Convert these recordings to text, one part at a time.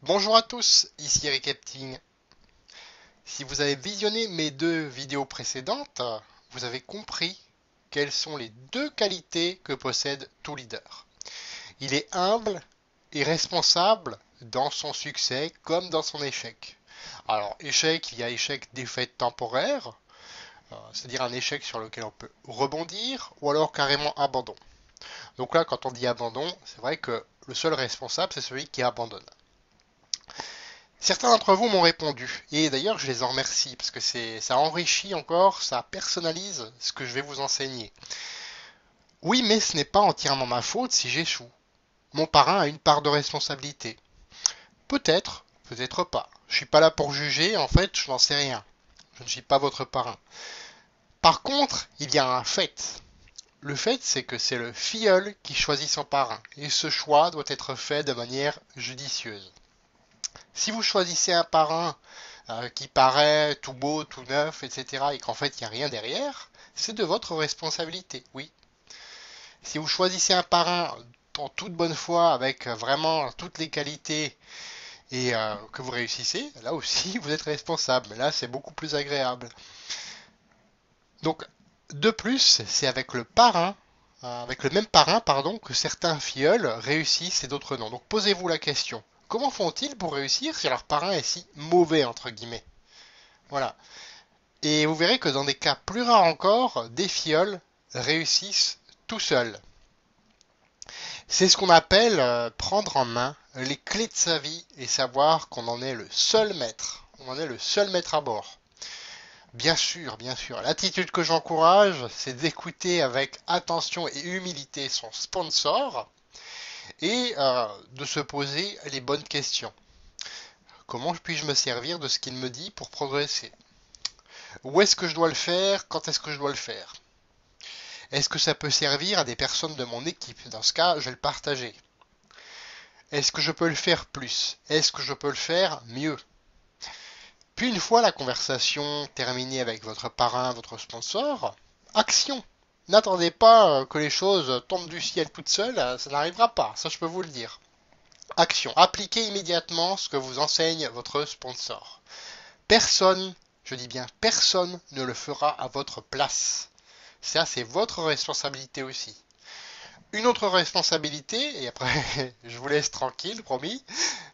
Bonjour à tous, ici Eric Epting. Si vous avez visionné mes deux vidéos précédentes, vous avez compris quelles sont les deux qualités que possède tout leader. Il est humble et responsable dans son succès comme dans son échec. Alors, échec, il y a échec défaite temporaire, c'est-à-dire un échec sur lequel on peut rebondir, ou alors carrément abandon. Donc là, quand on dit abandon, c'est vrai que le seul responsable, c'est celui qui abandonne. Certains d'entre vous m'ont répondu, et d'ailleurs je les en remercie, parce que ça enrichit encore, ça personnalise ce que je vais vous enseigner. Oui, mais ce n'est pas entièrement ma faute si j'échoue. Mon parrain a une part de responsabilité. Peut-être, peut-être pas. Je suis pas là pour juger, en fait, je n'en sais rien. Je ne suis pas votre parrain. Par contre, il y a un fait. Le fait, c'est que c'est le filleul qui choisit son parrain, et ce choix doit être fait de manière judicieuse. Si vous choisissez un parrain qui paraît tout beau, tout neuf, etc., et qu'en fait il n'y a rien derrière, c'est de votre responsabilité, oui. Si vous choisissez un parrain en toute bonne foi, avec vraiment toutes les qualités, et que vous réussissez, là aussi vous êtes responsable, mais là c'est beaucoup plus agréable. Donc, de plus, c'est avec le parrain, avec le même parrain, pardon, que certains filleuls réussissent et d'autres non. Donc posez-vous la question. Comment font-ils pour réussir si leur parrain est si mauvais, entre guillemets? Voilà. Et vous verrez que dans des cas plus rares encore, des filleuls réussissent tout seuls. C'est ce qu'on appelle prendre en main les clés de sa vie et savoir qu'on en est le seul maître. On en est le seul maître à bord. Bien sûr, bien sûr. L'attitude que j'encourage, c'est d'écouter avec attention et humilité son sponsor et de se poser les bonnes questions. Comment puis-je me servir de ce qu'il me dit pour progresser? Où est-ce que je dois le faire? Quand est-ce que je dois le faire? Est-ce que ça peut servir à des personnes de mon équipe? Dans ce cas, je vais le partager. Est-ce que je peux le faire plus? Est-ce que je peux le faire mieux? Puis une fois la conversation terminée avec votre parrain, votre sponsor, action. N'attendez pas que les choses tombent du ciel toutes seules, ça n'arrivera pas, ça je peux vous le dire. Action. Appliquez immédiatement ce que vous enseigne votre sponsor. Personne, je dis bien personne, ne le fera à votre place. Ça, c'est votre responsabilité aussi. Une autre responsabilité, et après je vous laisse tranquille, promis,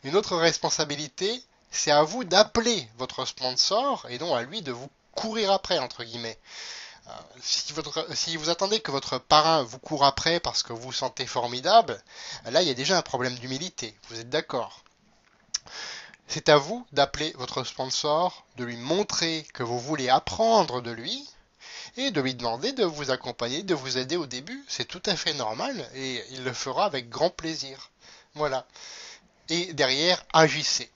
une autre responsabilité, c'est à vous d'appeler votre sponsor et non à lui de vous courir après, entre guillemets. Si vous attendez que votre parrain vous court après parce que vous vous sentez formidable, là il y a déjà un problème d'humilité, vous êtes d'accord? C'est à vous d'appeler votre sponsor, de lui montrer que vous voulez apprendre de lui et de lui demander de vous accompagner, de vous aider au début. C'est tout à fait normal et il le fera avec grand plaisir. Voilà. Et derrière, agissez.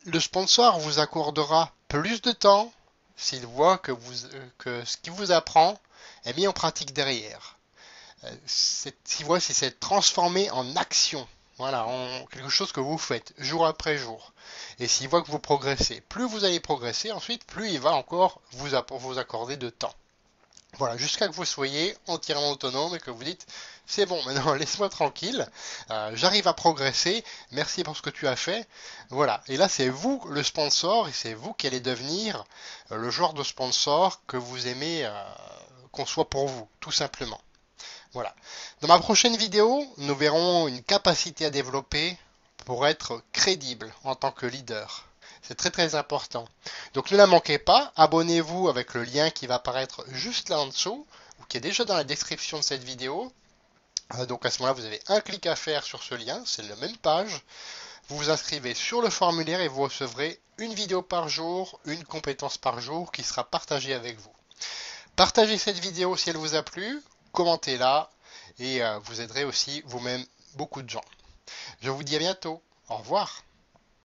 Le sponsor vous accordera plus de temps s'il voit que ce qu'il vous apprend est mis en pratique derrière. S'il voit si c'est transformé en action. Voilà, en quelque chose que vous faites jour après jour. Et s'il voit que vous progressez, plus vous allez progresser, ensuite, plus il va encore vous accorder de temps. Voilà, jusqu'à que vous soyez entièrement autonome et que vous dites, c'est bon, maintenant laisse-moi tranquille, j'arrive à progresser, merci pour ce que tu as fait. Voilà, et là c'est vous le sponsor et c'est vous qui allez devenir le genre de sponsor que vous aimez qu'on soit pour vous, tout simplement. Voilà. Dans ma prochaine vidéo, nous verrons une capacité à développer pour être crédible en tant que leader. C'est très très important. Donc ne la manquez pas, abonnez-vous avec le lien qui va apparaître juste là en dessous, ou qui est déjà dans la description de cette vidéo. Donc à ce moment-là, vous avez un clic à faire sur ce lien, c'est la même page. Vous vous inscrivez sur le formulaire et vous recevrez une vidéo par jour, une compétence par jour qui sera partagée avec vous. Partagez cette vidéo si elle vous a plu, commentez-la et vous aiderez aussi vous-même beaucoup de gens. Je vous dis à bientôt. Au revoir.